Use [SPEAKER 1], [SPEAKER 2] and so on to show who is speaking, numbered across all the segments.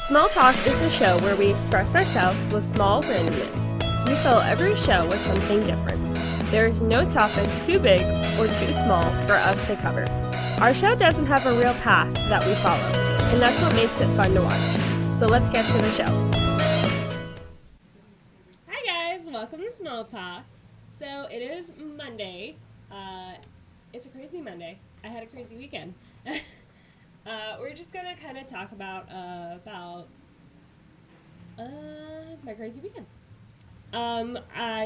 [SPEAKER 1] Small Talk is the show where we express ourselves with small randomness. We fill every show with something different. There is no topic too big or too small for us to cover. Our show doesn't have a real path that we follow, and that's what makes it fun to watch. So let's get to the show. Hi guys, welcome to Small Talk. So it is Monday. It's a crazy Monday. I had a crazy weekend. We're just gonna kind of talk about my crazy weekend.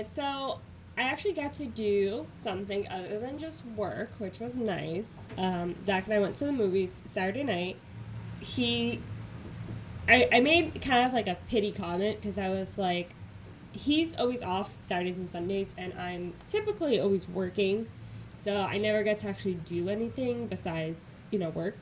[SPEAKER 1] So I actually got to do something other than just work, which was nice. Zach and I went to the movies Saturday night. I made kind of like a pity comment because I was like, he's always off Saturdays and Sundays, and I'm typically always working, so I never get to actually do anything besides, work.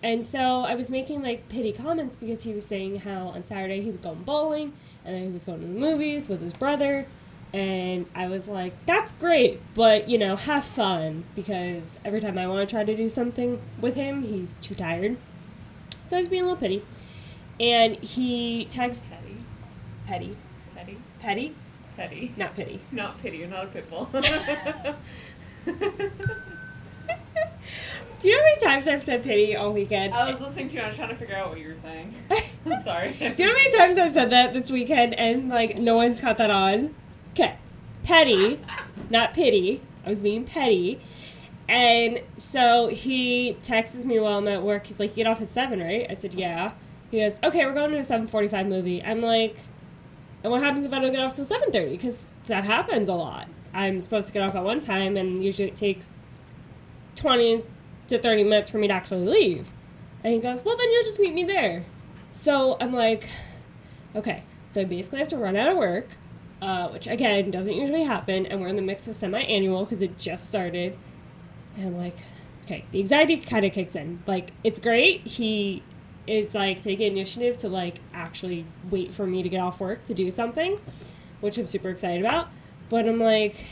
[SPEAKER 1] And so I was making like pity comments because he was saying how on Saturday he was going bowling and then he was going to the movies with his brother, and I was like, that's great, but have fun, because every time I want to try to do something with him, he's too tired. So I was being a little petty, and he texts petty, not pity,
[SPEAKER 2] not pity. You're not a pit bull.
[SPEAKER 1] Do you know how many times I've said pity all weekend?
[SPEAKER 2] I was listening to you. I was trying to figure out what you were saying. I'm sorry.
[SPEAKER 1] Do you know how many times I've said that this weekend and no one's caught that on? Okay. Petty, not pity. I was being petty. And so he texts me while I'm at work. He's like, you get off at 7, right? I said, yeah. He goes, okay, we're going to a 7:45 movie. I'm like, and what happens if I don't get off till 7:30? Because that happens a lot. I'm supposed to get off at one time, and usually it takes 20 to 30 minutes for me to actually leave. And he goes, well, then you'll just meet me there. So I'm like, okay. So I basically have to run out of work, which, again, doesn't usually happen. And we're in the mix of semi-annual because it just started. And I'm like, okay, the anxiety kind of kicks in. It's great. He is, taking initiative to, actually wait for me to get off work to do something, which I'm super excited about. But I'm like,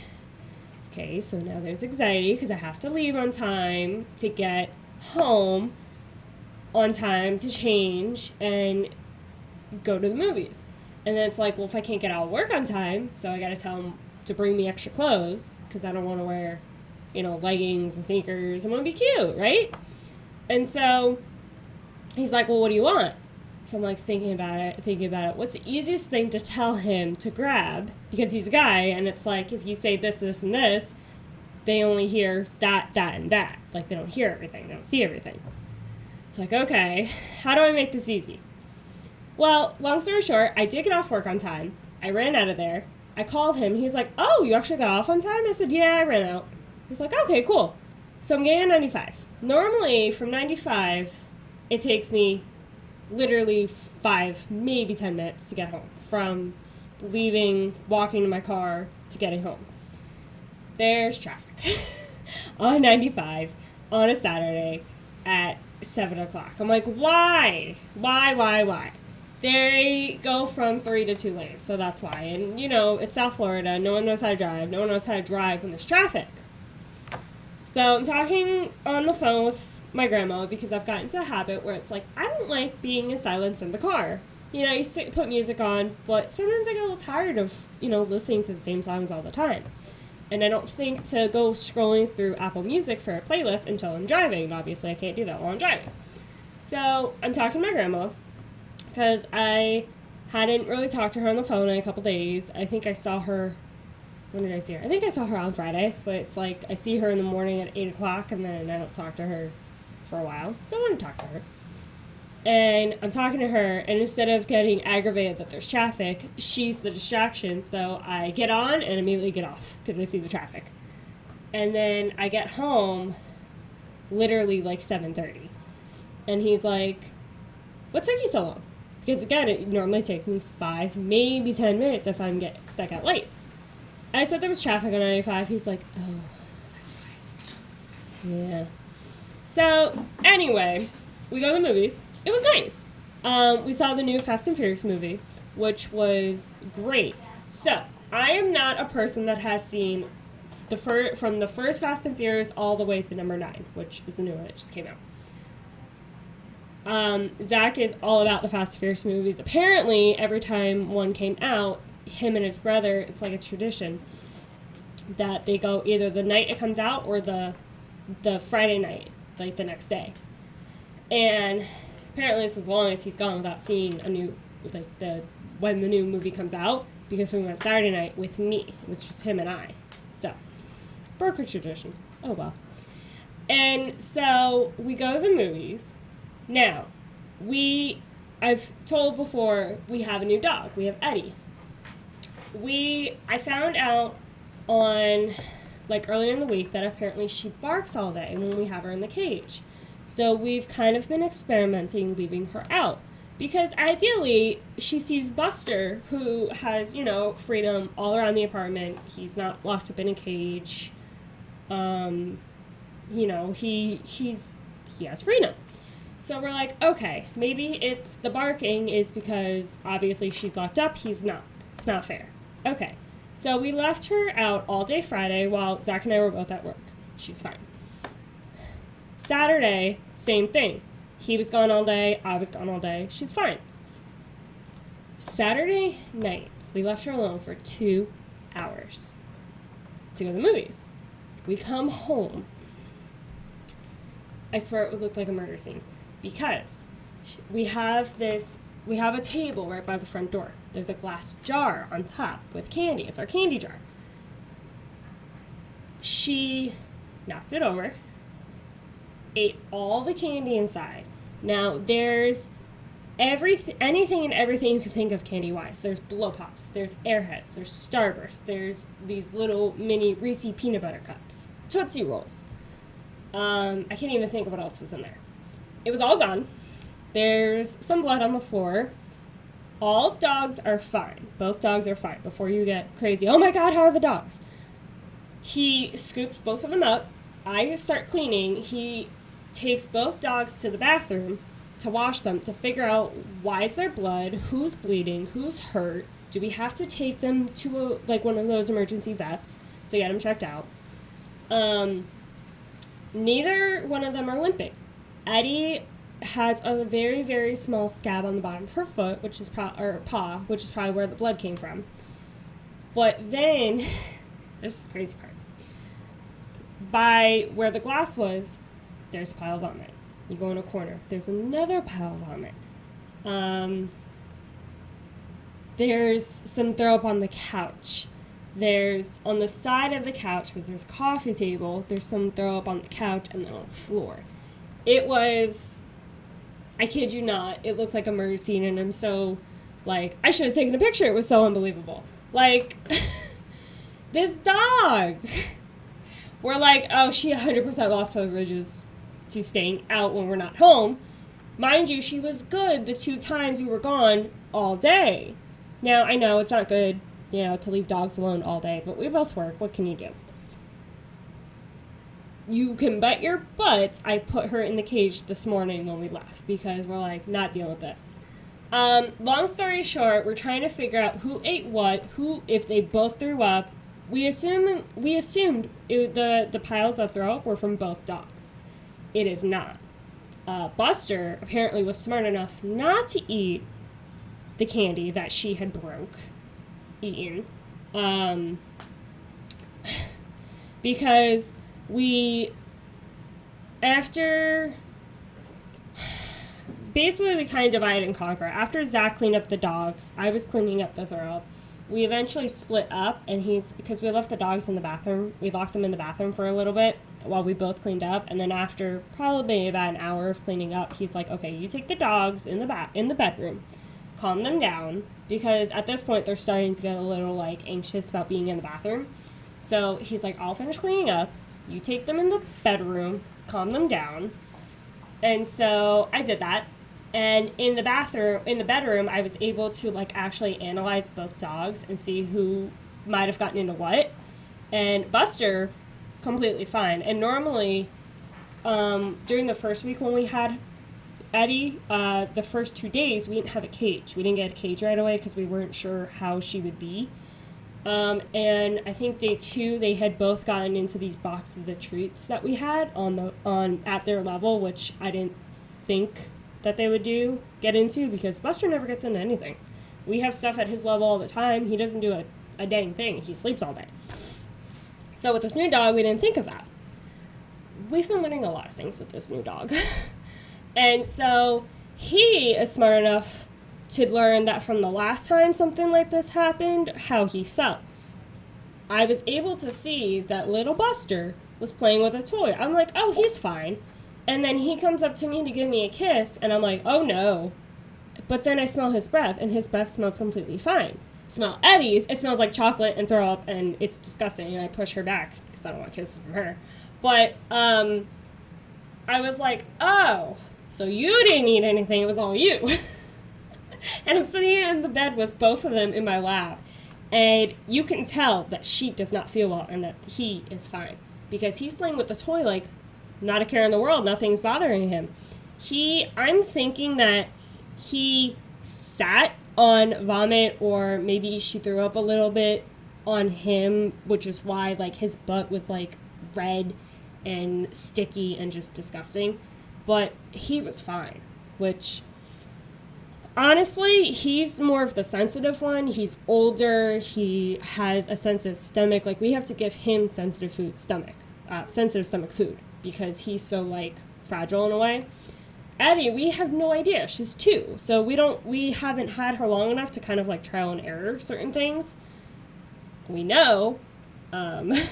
[SPEAKER 1] okay, so now there's anxiety because I have to leave on time to get home on time to change and go to the movies. And then it's like, well, if I can't get out of work on time, so I got to tell him to bring me extra clothes because I don't want to wear, leggings and sneakers. I want to be cute, right? And so he's like, well, what do you want? So I'm thinking about it. What's the easiest thing to tell him to grab? Because he's a guy, and it's if you say this, this, and this, they only hear that, and that. They don't hear everything. They don't see everything. It's okay, how do I make this easy? Well, long story short, I did get off work on time. I ran out of there. I called him. He's like, oh, you actually got off on time? I said, yeah, I ran out. He's like, okay, cool. So I'm getting on 95. Normally, from 95, it takes me literally 5, maybe 10 minutes to get home, from leaving, walking to my car, to getting home. There's traffic on 95 on a Saturday at 7 o'clock. I'm like, why? They go from 3 to 2 lanes, so that's why. And, it's South Florida. No one knows how to drive. No one knows how to drive when there's traffic. So I'm talking on the phone with my grandma because I've gotten into a habit where it's I don't like being in silence in the car. I used to put music on, but sometimes I get a little tired of, listening to the same songs all the time. And I don't think to go scrolling through Apple Music for a playlist until I'm driving. Obviously, I can't do that while I'm driving. So I'm talking to my grandma because I hadn't really talked to her on the phone in a couple days. I think I saw her. When did I see her? I think I saw her on Friday, but it's I see her in the morning at 8 o'clock, and then I don't talk to her for a while, so I want to talk to her. And I'm talking to her, and instead of getting aggravated that there's traffic, she's the distraction, so I get on and immediately get off because I see the traffic. And then I get home literally 7:30, and he's like, what took you so long? Because again, it normally takes me 5, maybe 10 minutes if I'm get stuck at lights. I said there was traffic on 95. He's like, oh, that's why. Yeah. So, anyway, we go to the movies. It was nice. We saw the new Fast and Furious movie, which was great. So, I am not a person that has seen from the first Fast and Furious all the way to number 9, which is the new one that just came out. Zach is all about the Fast and Furious movies. Apparently, every time one came out, him and his brother, it's like a tradition that they go either the night it comes out or the Friday night, like the next day. And apparently, it's as long as he's gone without seeing a new, like when the new movie comes out, because we went Saturday night with me. It was just him and I. So, broke a tradition. Oh well. And so we go to the movies. Now, I've told before, we have a new dog. We have Eddie. I found out on, like, earlier in the week that apparently she barks all day when we have her in the cage. So we've kind of been experimenting leaving her out. Because ideally, she sees Buster, who has, freedom all around the apartment. He's not locked up in a cage. He has freedom. So we're like, okay, maybe it's the barking is because obviously she's locked up. He's not. It's not fair. Okay. So we left her out all day Friday while Zach and I were both at work. She's fine. Saturday, same thing. He was gone all day. I was gone all day. She's fine. Saturday night, we left her alone for 2 hours to go to the movies. We come home. I swear it would look like a murder scene because we have a table right by the front door. There's a glass jar on top with candy. It's our candy jar. She knocked it over, ate all the candy inside. Now, there's anything and everything you can think of candy-wise. There's Blow Pops, there's Airheads, there's Starburst, there's these little mini Reese peanut butter cups, Tootsie Rolls. I can't even think of what else was in there. It was all gone. There's some blood on the floor. All dogs are fine. Both dogs are fine before you get crazy. Oh my God, how are the dogs? He scoops both of them up. I start cleaning. He takes both dogs to the bathroom to wash them, to figure out why is there blood, who's bleeding, who's hurt. Do we have to take them to one of those emergency vets to get them checked out? Neither one of them are limping. Eddie has a very, very small scab on the bottom of her foot, which is paw, which is probably where the blood came from. But then, this is the crazy part. By where the glass was, there's a pile of vomit. You go in a corner, there's another pile of vomit. There's some throw up on the couch. There's on the side of the couch, because there's a coffee table, there's some throw up on the couch and then on the floor. It was, I kid you not, it looked like a murder scene, and I'm so, I should have taken a picture. It was so unbelievable. This dog. We're like, oh, she 100% lost privileges to staying out when we're not home. Mind you, she was good the 2 times we were gone all day. Now, I know it's not good, to leave dogs alone all day, but we both work. What can you do? You can bet your butt I put her in the cage this morning when we left because we're like, not dealing with this. Long story short, we're trying to figure out who ate what, if they both threw up. We assumed the piles of throw up were from both dogs. It is not. Buster apparently was smart enough not to eat the candy that she had eaten, because basically we kind of divide and conquer. After Zach cleaned up the dogs, I was cleaning up the throw up. We eventually split up, and because we left the dogs in the bathroom, we locked them in the bathroom for a little bit while we both cleaned up, and then after probably about an hour of cleaning up, he's like, okay, you take the dogs in the bedroom, calm them down, because at this point they're starting to get a little anxious about being in the bathroom. So he's like, I'll finish cleaning up, you take them in the bedroom, calm them down. And so I did that. And in the bedroom, I was able to actually analyze both dogs and see who might have gotten into what. And Buster, completely fine. And normally, during the first week when we had Eddie, the first 2 days, we didn't have a cage. We didn't get a cage right away because we weren't sure how she would be. And I think day 2, they had both gotten into these boxes of treats that we had at their level, which I didn't think that they would get into, because Buster never gets into anything. We have stuff at his level all the time. He doesn't do a dang thing. He sleeps all day. So with this new dog, we didn't think of that. We've been learning a lot of things with this new dog. And so he is smart enough to learn that from the last time something like this happened, how he felt. I was able to see that little Buster was playing with a toy. I'm like, oh, he's fine. And then he comes up to me to give me a kiss, and I'm like, oh no. But then I smell his breath, and his breath smells completely fine. Smell Eddie's, it smells like chocolate and throw up, and it's disgusting, and I push her back because I don't want kisses from her. But I was like, oh, so you didn't eat anything, it was all you. And I'm sitting in the bed with both of them in my lap, and you can tell that she does not feel well and that he is fine, because he's playing with the toy like not a care in the world, nothing's bothering him. I'm thinking that he sat on vomit, or maybe she threw up a little bit on him, which is why like his butt was like red and sticky and just disgusting. But he was fine, which honestly, he's more of the sensitive one. He's older. He has a sensitive stomach. Like, we have to give him sensitive stomach food, because he's so like fragile in a way. Addie, we have no idea. She's 2, so we haven't had her long enough to kind of like trial and error certain things. We know that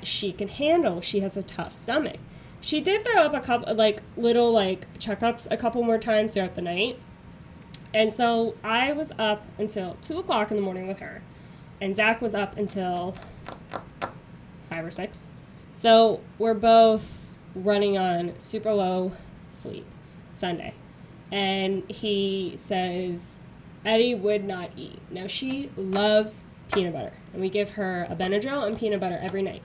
[SPEAKER 1] she can handle. She has a tough stomach. She did throw up a couple like little like checkups a couple more times throughout the night. And so I was up until 2 o'clock in the morning with her, and Zach was up until 5 or 6. So we're both running on super low sleep Sunday. And he says Eddie would not eat. Now, she loves peanut butter, and we give her a Benadryl and peanut butter every night.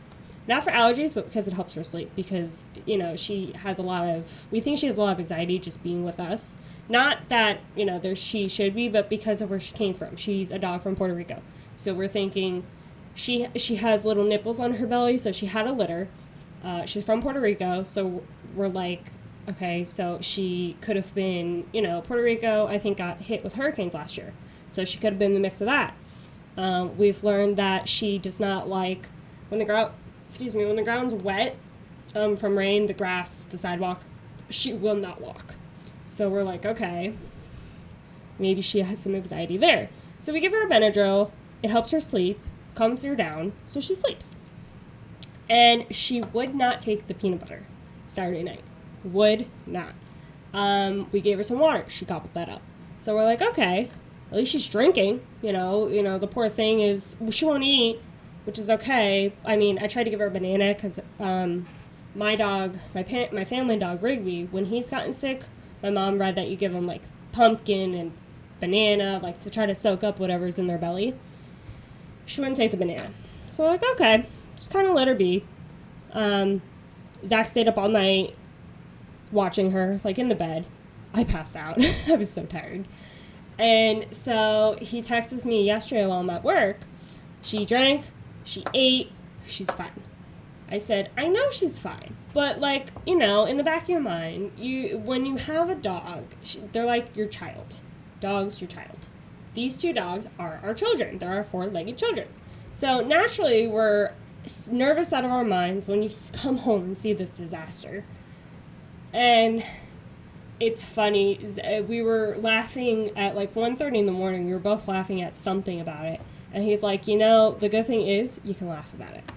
[SPEAKER 1] Not for allergies, but because it helps her sleep, because, you know, we think she has a lot of anxiety just being with us. Not that, you know, she should be, but because of where she came from. She's a dog from Puerto Rico. So we're thinking she has little nipples on her belly, so she had a litter. She's from Puerto Rico, so we're like, okay, so she could have been, you know, Puerto Rico, I think, got hit with hurricanes last year. So she could have been in the mix of that. We've learned that she does not like when the ground's wet from rain, the grass, the sidewalk, she will not walk. So we're like, okay, maybe she has some anxiety there. So we give her a Benadryl. It helps her sleep, calms her down, so she sleeps. And she would not take the peanut butter Saturday night. Would not. We gave her some water. She gobbled that up. So we're like, okay, at least she's drinking. You know, the poor thing she won't eat, which is okay. I mean, I tried to give her a banana because my dog, my family dog, Rigby, when he's gotten sick, my mom read that you give him, like, pumpkin and banana, like, to try to soak up whatever's in their belly. She wouldn't take the banana. So we're like, okay, just kind of let her be. Zach stayed up all night watching her, like, in the bed. I passed out. I was so tired. And so he texts me yesterday while I'm at work. She drank, she ate, she's fine. I said, I know she's fine, but, like, you know, in the back of your mind, when you have a dog, they're like your child. Dog's your child. These 2 dogs are our children. They're our 4-legged children. So naturally, we're nervous out of our minds when you come home and see this disaster. And it's funny, we were laughing at like 1:30 in the morning. We were both laughing at something about it. And he's like, you know, the good thing is you can laugh about it.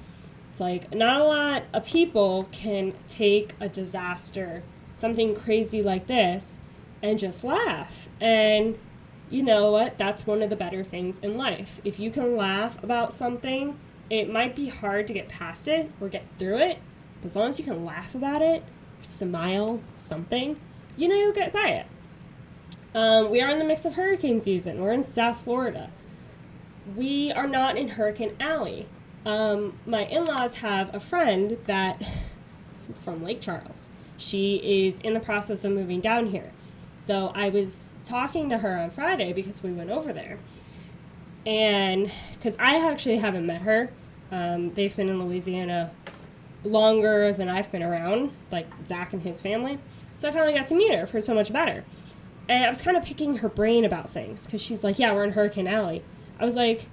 [SPEAKER 1] It's like, not a lot of people can take a disaster, something crazy like this, and just laugh. And you know what? That's one of the better things in life. If you can laugh about something, it might be hard to get past it or get through it, but as long as you can laugh about it, smile, something, you know you'll get by it. We are in the mix of hurricane season. We're in South Florida. We are not in Hurricane Alley. My in-laws have a friend that is from Lake Charles. She is in the process of moving down here. So I was talking to her on Friday because we went over there. And because I actually haven't met her. They've been in Louisiana longer than I've been around, like Zach and his family. So I finally got to meet her for So Much Better. And I was kind of picking her brain about things because she's like, yeah, we're in Hurricane Alley. I was like,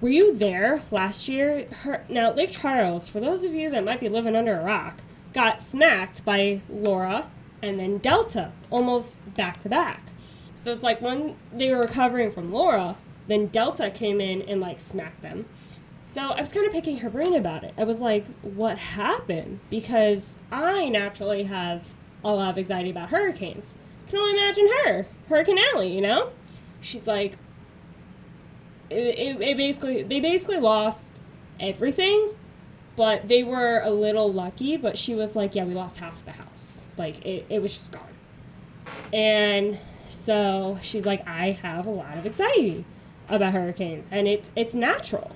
[SPEAKER 1] were you there last year? Now, Lake Charles, for those of you that might be living under a rock, got smacked by Laura and then Delta almost back to back. So it's like when they were recovering from Laura, then Delta came in and like smacked them. So I was kind of picking her brain about it. I was like, what happened? Because I naturally have a lot of anxiety about hurricanes. Can only imagine her, Hurricane Alley, you know? She's like, they basically lost everything, but they were a little lucky. But she was like, yeah, we lost half the house. Like, it was just gone. And so she's like, I have a lot of anxiety about hurricanes, and it's natural.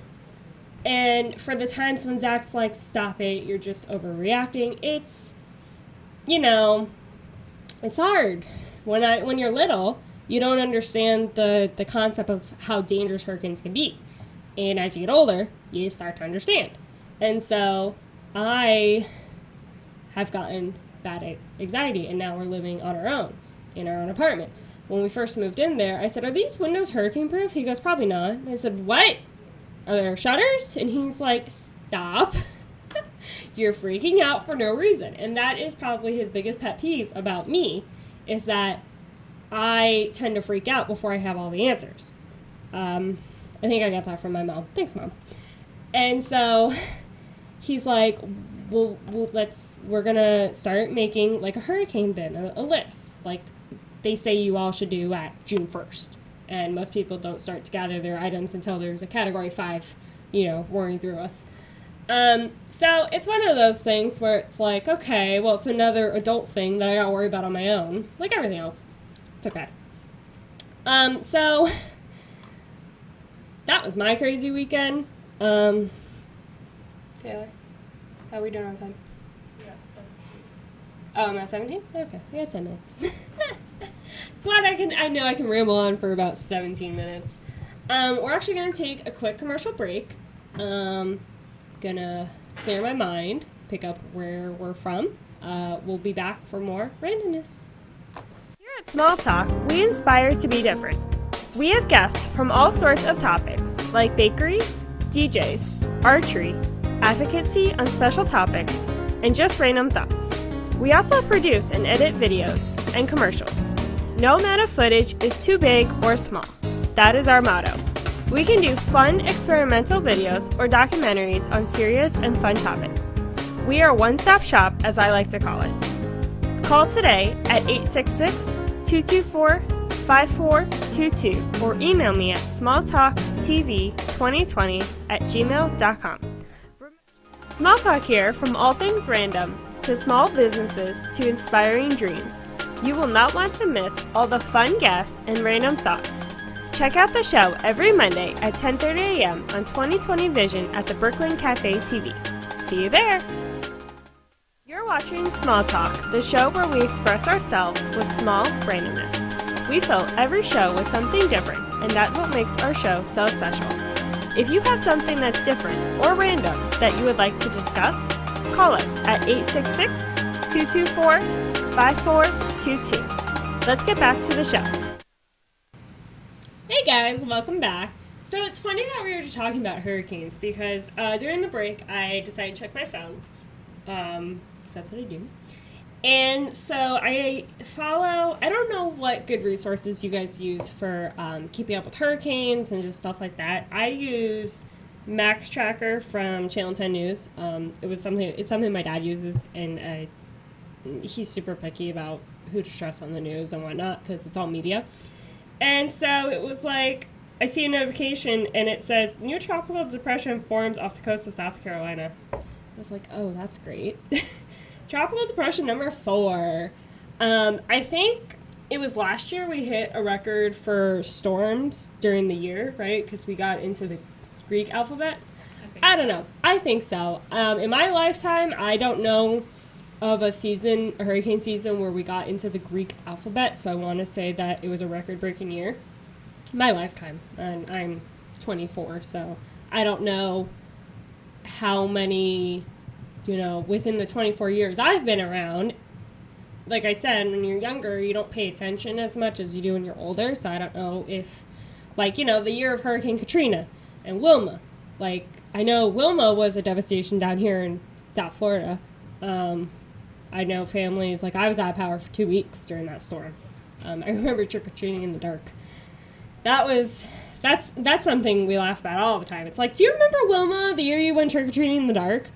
[SPEAKER 1] And for the times when Zach's like, stop it, you're just overreacting, it's, you know, it's hard. When you're little, you don't understand the concept of how dangerous hurricanes can be. And as you get older, you start to understand. And so I have gotten bad anxiety, and now we're living on our own in our own apartment. When we first moved in there, I said, are these windows hurricane proof? He goes, probably not. And I said, what? Are there shutters? And he's like, stop. You're freaking out for no reason. And that is probably his biggest pet peeve about me, is that I tend to freak out before I have all the answers. I think I got that from my mom. Thanks, Mom. And so he's like, well we're going to start making like a hurricane bin, a list. Like they say you all should do at June 1st. And most people don't start to gather their items until there's a Category 5, roaring through us. So it's one of those things where it's like, okay, well, it's another adult thing that I gotta worry about on my own. Like everything else. It's okay. So that was my crazy weekend. Taylor, how are we doing on time?
[SPEAKER 2] Yeah, 17.
[SPEAKER 1] Oh, I'm at 17? Okay, we got 10 minutes. Glad I know I can ramble on for about 17 minutes. We're actually going to take a quick commercial break. Gonna clear my mind, pick up where we're from. We'll be back for more randomness. Here at Small Talk, we inspire to be different. We have guests from all sorts of topics, like bakeries, DJs, archery, advocacy on special topics, and just random thoughts. We also produce and edit videos and commercials. No amount of footage is too big or small. That is our motto. We can do fun experimental videos or documentaries on serious and fun topics. We are a one-stop shop, as I like to call it. Call today at 866-224-5422 or email me at smalltalktv2020@gmail.com. Small Talk here, from all things random to small businesses to inspiring dreams. You will not want to miss all the fun guests and random thoughts. Check out the show every Monday at 10:30 a.m. on 2020 Vision at the Brooklyn Cafe TV. See you there! You're watching Small Talk, the show where we express ourselves with small randomness. We fill every show with something different, and that's what makes our show so special. If you have something that's different or random that you would like to discuss, call us at 866-224-5422. Let's get back to the show. Hey guys, welcome back. So it's funny that we were just talking about hurricanes because during the break I decided to check my phone. Because that's what I do. And so I don't know what good resources you guys use for keeping up with hurricanes and just stuff like that. I use Max Tracker from Channel 10 News. It's something my dad uses, and he's super picky about who to trust on the news and whatnot because it's all media. And so it was like, I see a notification and it says, new tropical depression forms off the coast of South Carolina. I was like, oh, that's great. Tropical depression number 4. I think it was last year we hit a record for storms during the year, right? Because we got into the Greek alphabet. I don't know. I think so. In my lifetime, I don't know of a hurricane season where we got into the Greek alphabet, so I want to say that it was a record-breaking year. My lifetime, and I'm 24, so I don't know how many, within the 24 years I've been around, like I said, when you're younger, you don't pay attention as much as you do when you're older. So I don't know if, like, the year of Hurricane Katrina and Wilma. Like, I know Wilma was a devastation down here in South Florida. I know families, like, I was out of power for 2 weeks during that storm. I remember trick-or-treating in the dark. That's something we laugh about all the time. It's like, do you remember Wilma, the year you went trick-or-treating in the dark?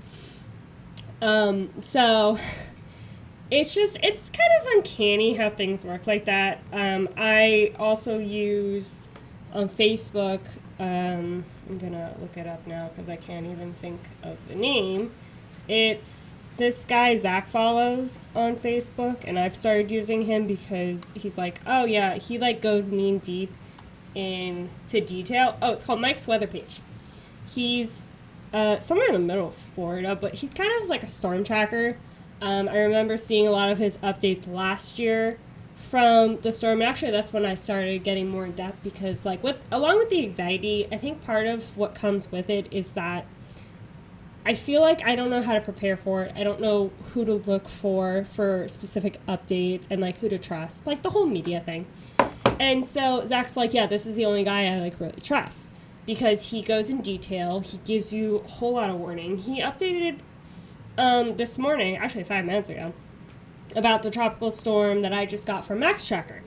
[SPEAKER 1] So it's kind of uncanny how things work like that. I also use on Facebook, I'm gonna look it up now because I can't even think of the name. It's this guy Zach follows on Facebook, and I've started using him because he's like, oh yeah, he like goes knee deep into detail. Oh, it's called Mike's Weather Page. He's somewhere in the middle of Florida, but he's kind of like a storm tracker. I remember seeing a lot of his updates last year from the storm, and actually that's when I started getting more in depth because, like, along with the anxiety, I think part of what comes with it is that I feel like I don't know how to prepare for it. I don't know who to look for specific updates and, like, who to trust, like the whole media thing. And so Zach's like, yeah, this is the only guy I, like, really trust because he goes in detail. He gives you a whole lot of warning. He updated this morning, actually 5 minutes ago, about the tropical storm that I just got from Max Tracker.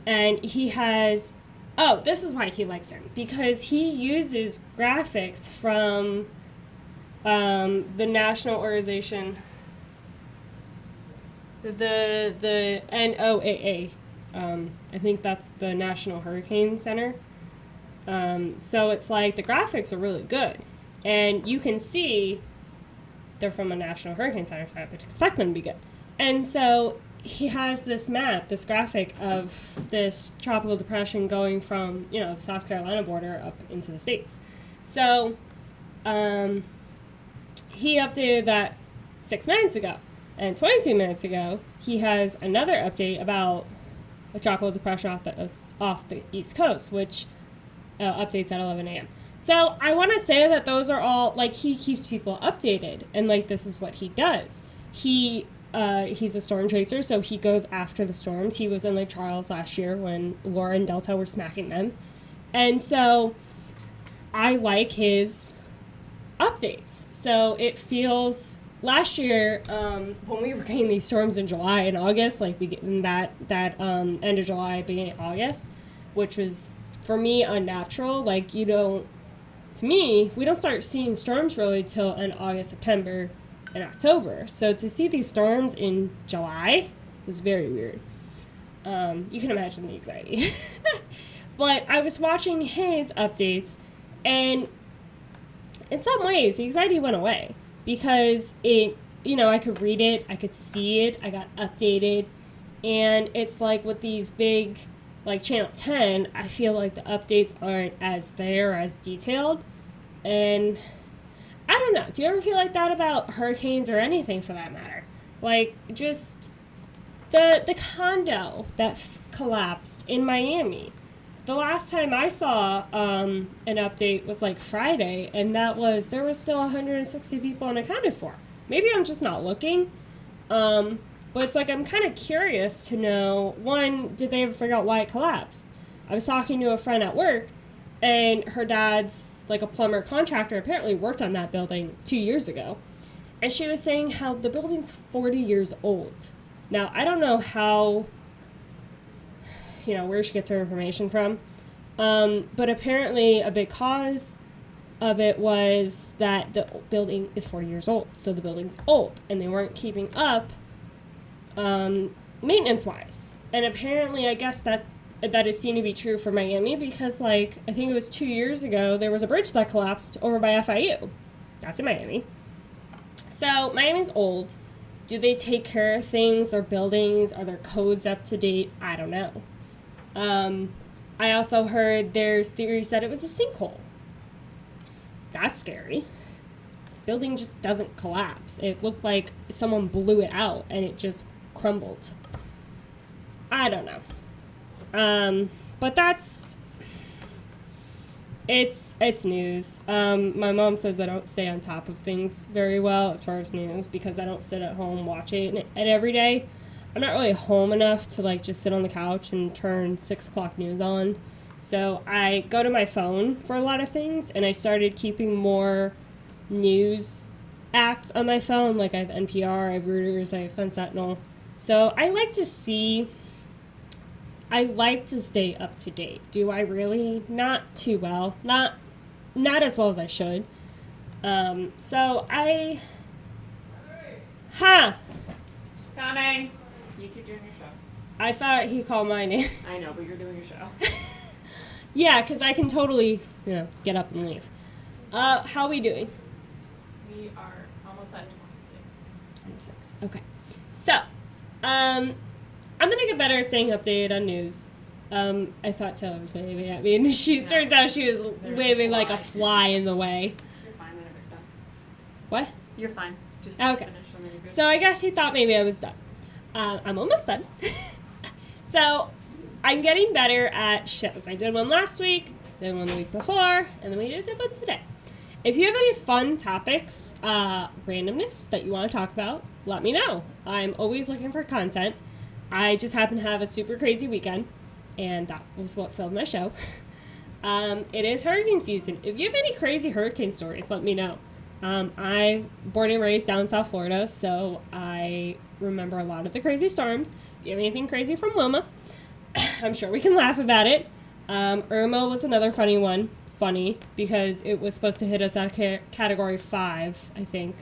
[SPEAKER 1] And he has, this is why he likes him, because he uses graphics from the national organization, the NOAA. I think that's the National Hurricane Center. So it's like the graphics are really good. And you can see they're from a National Hurricane Center, so I would expect them to be good. And so he has this map, this graphic of this tropical depression going from, the South Carolina border up into the States. So he updated that 6 minutes ago. And 22 minutes ago, he has another update about a tropical depression off the East Coast, which updates at 11 a.m. So I want to say that those are all, like, he keeps people updated, and, like, this is what he does. He's a storm chaser, so he goes after the storms. He was in Lake Charles last year when Laura and Delta were smacking them. And so I like his updates. So it feels, last year, when we were getting these storms in July and August, like in that end of July, beginning of August, which was, for me, unnatural. Like, to me, we don't start seeing storms really till in August, September, and October. So to see these storms in July was very weird. You can imagine the anxiety. But I was watching his updates, and in some ways, the anxiety went away because I could read it, I could see it, I got updated, and it's like with these big, like Channel 10, I feel like the updates aren't as detailed, and I don't know. Do you ever feel like that about hurricanes or anything for that matter? Like, just the condo that collapsed in Miami. The last time I saw an update was like Friday, and there was still 160 people unaccounted for. Maybe I'm just not looking, but it's like I'm kind of curious to know, one, did they ever figure out why it collapsed? I was talking to a friend at work, and her dad's like a plumber contractor, apparently worked on that building 2 years ago. And she was saying how the building's 40 years old. Now, I don't know how, where she gets her information from. But apparently a big cause of it was that the building is 40 years old. So the building's old, and they weren't keeping up maintenance-wise. And apparently, I guess that is seen to be true for Miami because, like, I think it was 2 years ago, there was a bridge that collapsed over by FIU. That's in Miami. So Miami's old. Do they take care of things, their buildings? Are their codes up to date? I don't know. I also heard there's theories that it was a sinkhole. That's scary. Building just doesn't collapse. It looked like someone blew it out and it just crumbled. I don't know. But it's news. My mom says I don't stay on top of things very well as far as news because I don't sit at home watching it every day. I'm not really home enough to like just sit on the couch and turn 6 o'clock news on. So I go to my phone for a lot of things, and I started keeping more news apps on my phone. Like I have NPR, I have Reuters, I have Sun Sentinel. So I like to stay up to date. Do I really? Not too well. Not as well as I should.
[SPEAKER 2] Coming. You keep doing your show.
[SPEAKER 1] I thought he called my name.
[SPEAKER 2] I know, but you're doing your show.
[SPEAKER 1] Yeah, because I can totally, get up and leave. How are we doing?
[SPEAKER 2] We are almost at 26.
[SPEAKER 1] 26. Okay. So, I'm going to get better at staying updated on news. I thought Taylor was waving at me, and turns out she was waving like a fly in the way.
[SPEAKER 2] You're fine whenever you're done.
[SPEAKER 1] What?
[SPEAKER 2] You're fine. Just
[SPEAKER 1] Okay.
[SPEAKER 2] finish when you're good.
[SPEAKER 1] So I guess he thought maybe I was done. I'm almost done. So I'm getting better at shows. I did one last week, did one the week before, and then we did one today. If you have any fun topics, randomness that you want to talk about, let me know. I'm always looking for content. I just happen to have a super crazy weekend, and that was what filled my show. It is hurricane season. If you have any crazy hurricane stories, let me know. I'm born and raised down in South Florida, so I remember a lot of the crazy storms. If you have anything crazy from Wilma, I'm sure we can laugh about it. Irma was another funny one. Funny, because it was supposed to hit us at Category 5, I think.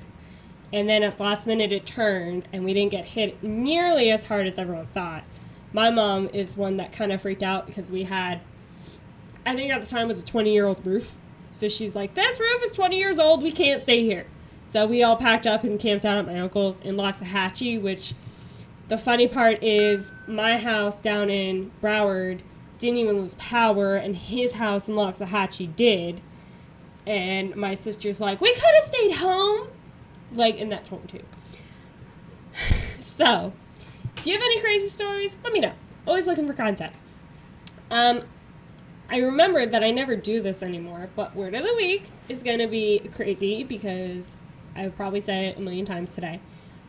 [SPEAKER 1] And then at the last minute it turned, and we didn't get hit nearly as hard as everyone thought. My mom is one that kind of freaked out because we had, I think at the time it was a 20-year-old roof. So she's like, this roof is 20 years old, we can't stay here. So we all packed up and camped out at my uncle's in Loxahatchee, which the funny part is my house down in Broward didn't even lose power, and his house in Loxahatchee did. And my sister's like, we could have stayed home. Like, in that tone, too. So, if you have any crazy stories, let me know. Always looking for content. I remembered that I never do this anymore, but word of the week is going to be crazy because I would probably say it a million times today.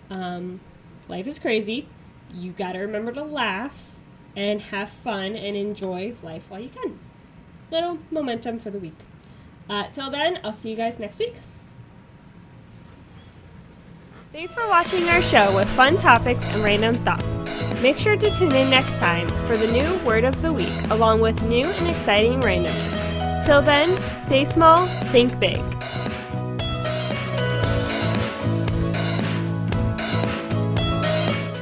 [SPEAKER 1] Life is crazy. You got to remember to laugh and have fun and enjoy life while you can. Little momentum for the week. Till then, I'll see you guys next week. Thanks for watching our show with fun topics and random thoughts. Make sure to tune in next time for the new Word of the Week, along with new and exciting randomness. Till then, stay small, think big.